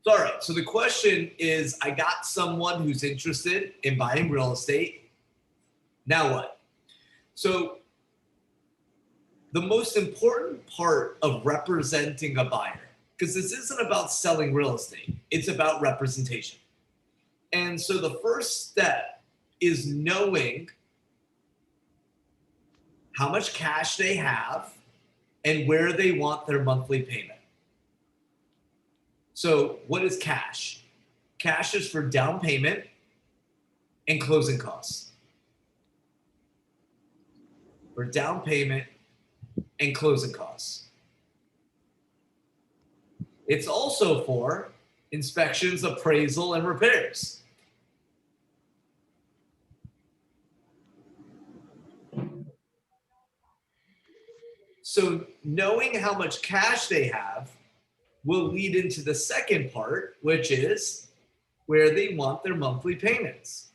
So, all right. So the question is, I got someone who's interested in buying real estate. Now what? So the most important part of representing a buyer, because this isn't about selling real estate, it's about representation. And so the first step is knowing how much cash they have and where they want their monthly payment. So, what is cash? Cash is for down payment and closing costs. For down payment and closing costs. It's also for inspections, appraisal, and repairs. So, knowing how much cash they have will lead into the second part, which is where they want their monthly payments.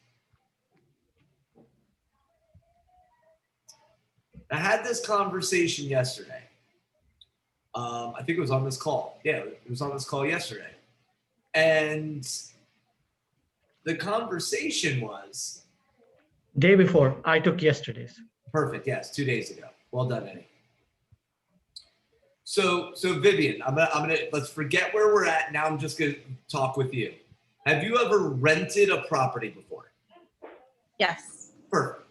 I had this conversation yesterday. I think it was on this call. Yeah, it was on this call yesterday. And the conversation was Day before, I took yesterday's. perfect. Yes, 2 days ago. Well done, Eddie. So Vivian, I'm gonna let's forget where we're at. Now I'm just gonna talk with you. Have you ever rented a property before? Yes. Perfect.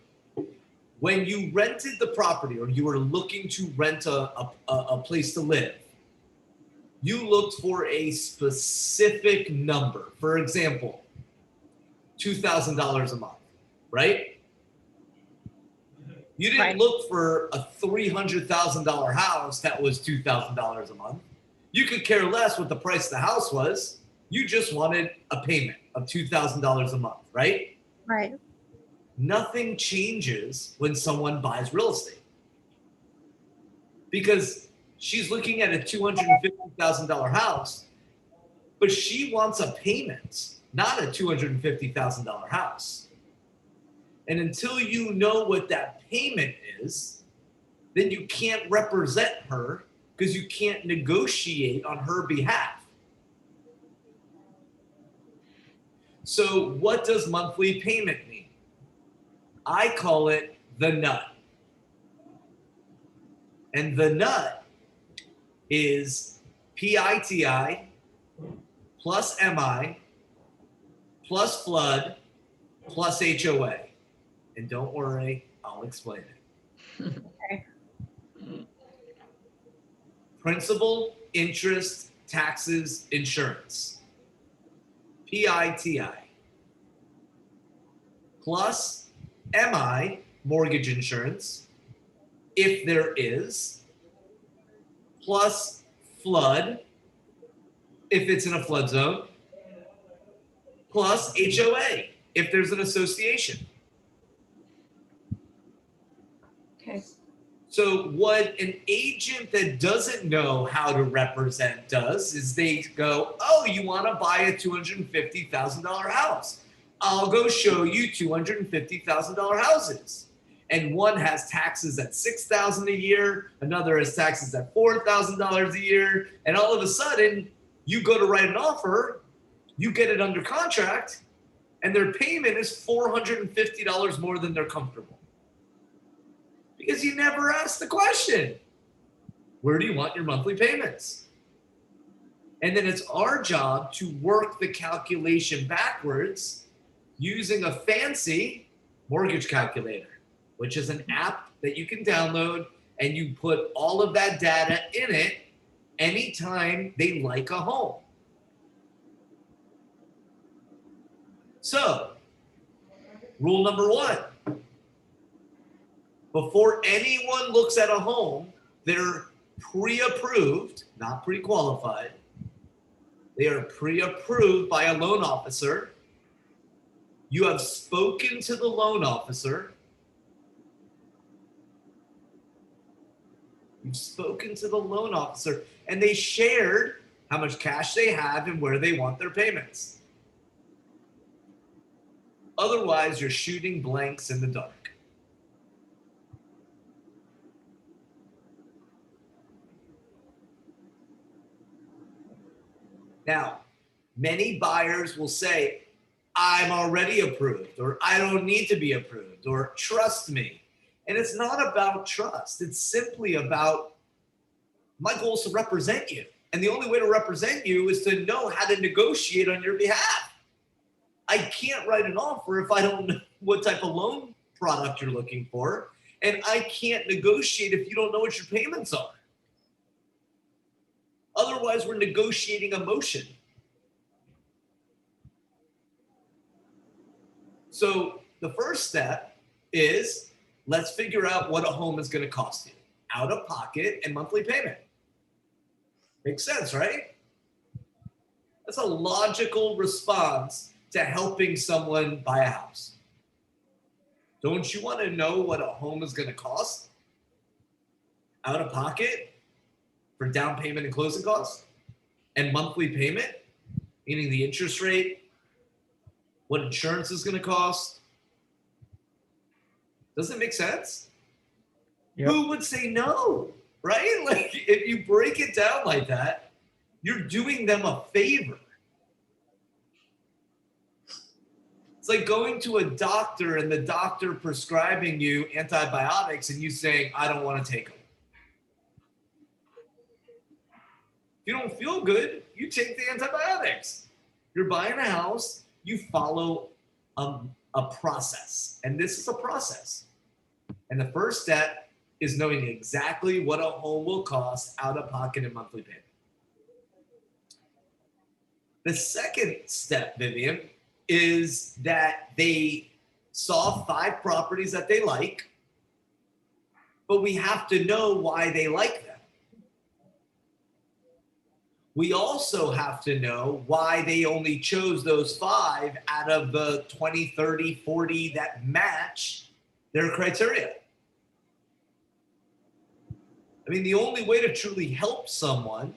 When you rented the property or you were looking to rent a place to live, you looked for a specific number. For example, $2,000 a month, right? You didn't look for a $300,000 house that was $2,000 a month. You could care less what the price of the house was. You just wanted a payment of $2,000 a month, right? Right. Nothing changes when someone buys real estate because she's looking at a $250,000 house, but she wants a payment, not a $250,000 house. And until you know what that payment is, then you can't represent her because you can't negotiate on her behalf. So what does monthly payment mean? I call it the nut. And the nut is PITI plus MI plus flood plus HOA. And don't worry, I'll explain it. Okay. Principal, interest, taxes, insurance. PITI. Plus MI, mortgage insurance, if there is. Plus flood, if it's in a flood zone. Plus HOA, if there's an association. Okay. So what an agent that doesn't know how to represent does is they go, oh, you want to buy a $250,000 house. I'll go show you $250,000 houses. And one has taxes at $6,000 a year, another has taxes at $4,000 a year, and all of a sudden you go to write an offer, you get it under contract, and their payment is $450 more than they're comfortable. Because you never asked the question, where do you want your monthly payments? And then it's our job to work the calculation backwards using a fancy mortgage calculator, which is an app that you can download and you put all of that data in it anytime they like a home. So, rule number one. Before anyone looks at a home, they're pre-approved, not pre-qualified. They are pre-approved by a loan officer. You have spoken to the loan officer. You've spoken to the loan officer, and they shared how much cash they have and where they want their payments. Otherwise, you're shooting blanks in the dark. Now, Many buyers will say, I'm already approved, or I don't need to be approved, or trust me. And it's not about trust. It's simply about my goal is to represent you. And the only way to represent you is to know how to negotiate on your behalf. I can't write an offer if I don't know what type of loan product you're looking for. And I can't negotiate if you don't know what your payments are. Otherwise, we're negotiating emotion. So the first step is let's figure out what a home is going to cost you, out of pocket and monthly payment. Makes sense, right? That's a logical response to helping someone buy a house. Don't you want to know what a home is going to cost out of pocket for down payment and closing costs and monthly payment, meaning the interest rate, what insurance is going to cost? Does it make sense? Yep. Who would say no, right? Like if you break it down like that, you're doing them a favor. It's like going to a doctor and the doctor prescribing you antibiotics and you saying, I don't want to take them. If you don't feel good, you take the antibiotics. You're buying a house, you follow a process. And this is a process. And the first step is knowing exactly what a home will cost out of pocket and monthly payment. The second step, Vivian, is that they saw 5 properties that they like, but we have to know why they like them. We also have to know why they only chose those 5 out of the 20, 30, 40 that match their criteria. I mean, the only way to truly help someone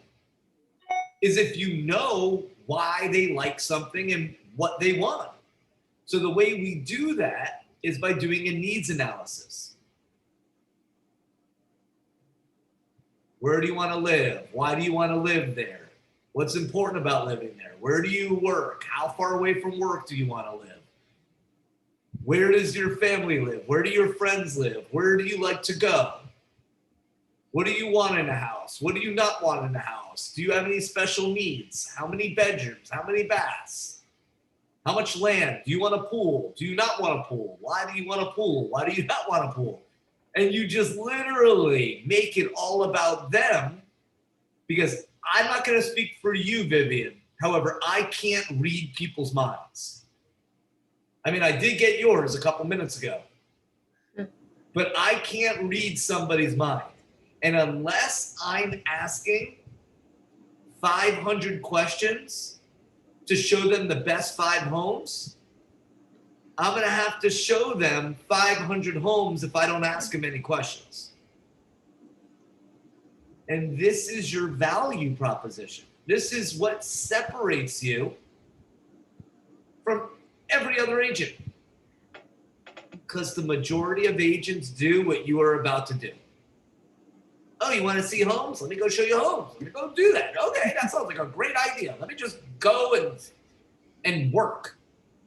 is if you know why they like something and what they want. So the way we do that is by doing a needs analysis. Where do you want to live? Why do you want to live there? What's important about living there? Where do you work? How far away from work do you want to live? Where does your family live? Where do your friends live? Where do you like to go? What do you want in a house? What do you not want in a house? Do you have any special needs? How many bedrooms? How many baths? How much land? Do you want a pool? Do you not want a pool? Why do you want a pool? Why do you not want a pool? And you just literally make it all about them, because I'm not going to speak for you, Vivian. However, I can't read people's minds. I mean, I did get yours a couple minutes ago, but I can't read somebody's mind. And unless I'm asking 500 questions to show them the best 5 homes, I'm going to have to show them 500 homes if I don't ask them any questions. And this is your value proposition. This is what separates you from every other agent. Because the majority of agents do what you are about to do. Oh, you want to see homes? Let me go show you homes. Let me go do that. Okay, that sounds like a great idea. Let me just go and work,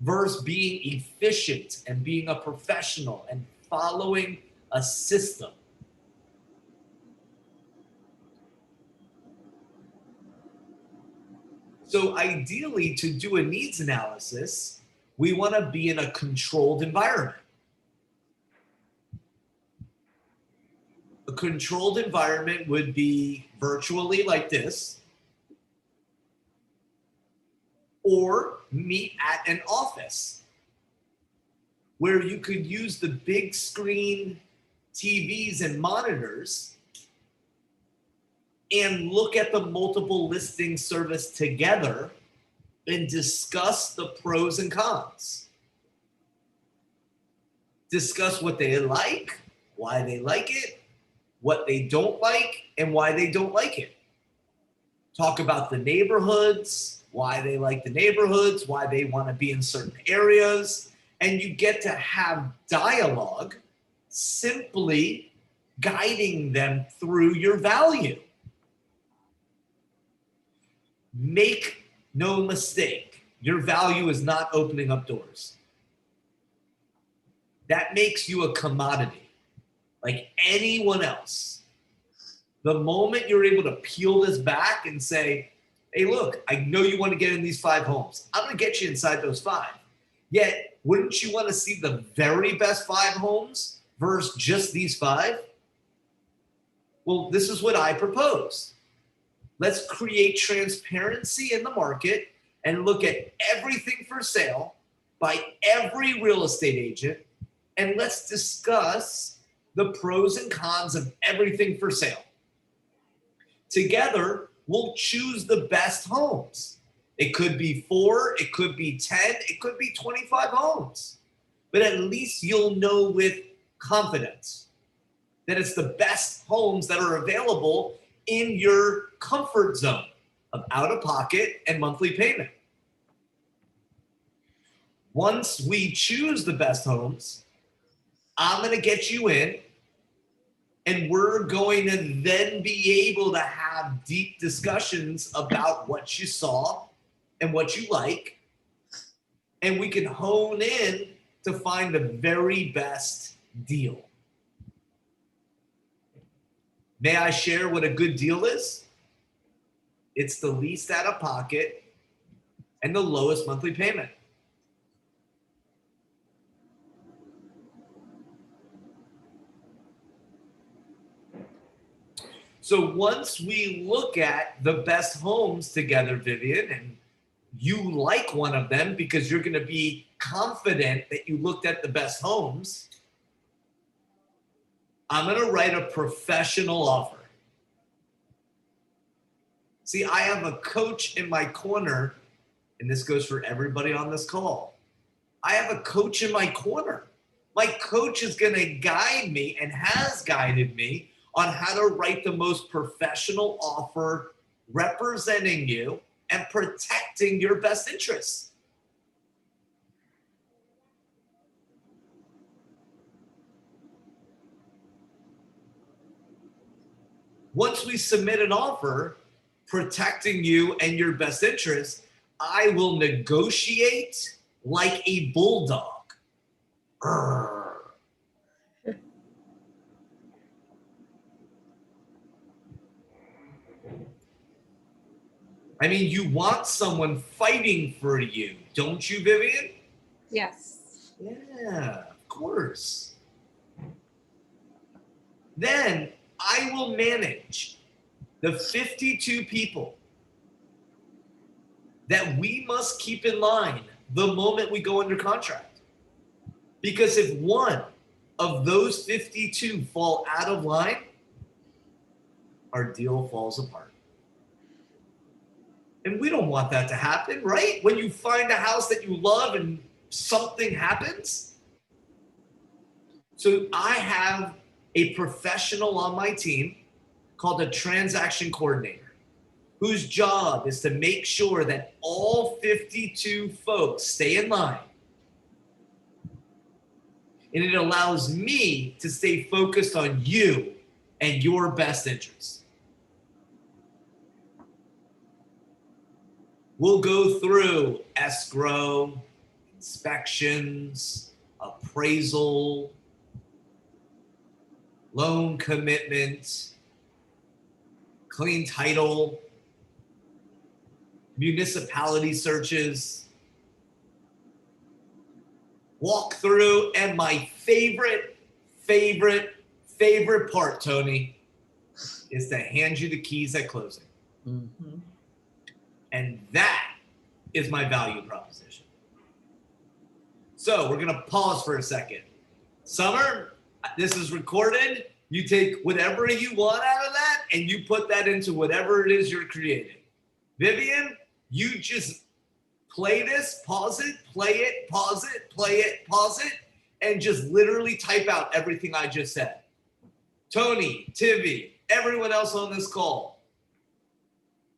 versus being efficient and being a professional and following a system. So ideally, to do a needs analysis, we want to be in a controlled environment. A controlled environment would be virtually like this, or meet at an office where you could use the big screen TVs and monitors and look at the multiple listing service together and discuss the pros and cons. Discuss what they like, why they like it, what they don't like, and why they don't like it. Talk about the neighborhoods, why they like the neighborhoods, why they want to be in certain areas, and you get to have dialogue simply guiding them through your value. Make no mistake, your value is not opening up doors. That makes you a commodity, like anyone else. The moment you're able to peel this back and say, hey, look, I know you want to get in these 5 homes. I'm going to get you inside those 5. Yet, wouldn't you want to see the very best 5 homes versus just these 5? Well, this is what I propose. Let's create transparency in the market and look at everything for sale by every real estate agent, and let's discuss the pros and cons of everything for sale. Together, we'll choose the best homes. It could be 4, it could be 10, it could be 25 homes. But at least you'll know with confidence that it's the best homes that are available in your comfort zone of out-of-pocket and monthly payment. Once we choose the best homes, I'm going to get you in, and we're going to then be able to have deep discussions about what you saw and what you like, and we can hone in to find the very best deal. May I share what a good deal is? It's the least out of pocket and the lowest monthly payment. So once we look at the best homes together, Vivian, and you like one of them because you're going to be confident that you looked at the best homes, I'm going to write a professional offer. See, I have a coach in my corner, and this goes for everybody on this call. I have a coach in my corner. My coach is going to guide me and has guided me on how to write the most professional offer representing you and protecting your best interests. Once we submit an offer protecting you and your best interests, I will negotiate like a bulldog. Urgh. I mean, you want someone fighting for you, don't you, Vivian? Yes. Yeah, of course. Then I will manage the 52 people that we must keep in line the moment we go under contract. Because if one of those 52 fall out of line, our deal falls apart. And we don't want that to happen, right? When you find a house that you love and something happens. So I have a professional on my team called a transaction coordinator, whose job is to make sure that all 52 folks stay in line. And it allows me to stay focused on you and your best interests. We'll go through escrow, inspections, appraisal, loan commitment, clean title, municipality searches, walk through, and my favorite part, Tony, is to hand you the keys at closing. Mm-hmm. And that is my value proposition. So we're going to pause for a second. Summer, this is recorded. You take whatever you want out of that and you put that into whatever it is you're creating. Vivian, you just play this, pause it, play it, pause it, play it, pause it, and just literally type out everything I just said. Tony, Tivy, everyone else on this call,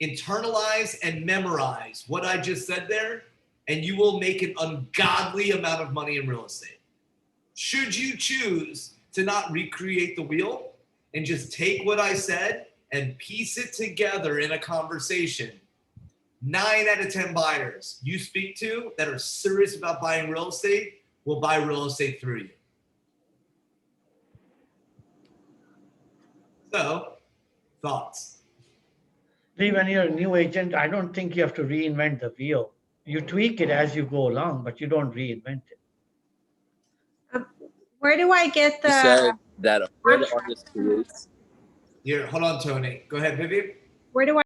internalize and memorize what I just said there, and you will make an ungodly amount of money in real estate. Should you choose to not recreate the wheel and just take what I said and piece it together in a conversation, 9 out of 10 buyers you speak to that are serious about buying real estate will buy real estate through you. So, thoughts? Lee, when you're a new agent, I don't think you have to reinvent the wheel. You tweak it as you go along, but you don't reinvent it. Where do I get You the, said that a good contract. artist creates. Here, hold on, Tony. Go ahead, Vivian. where do I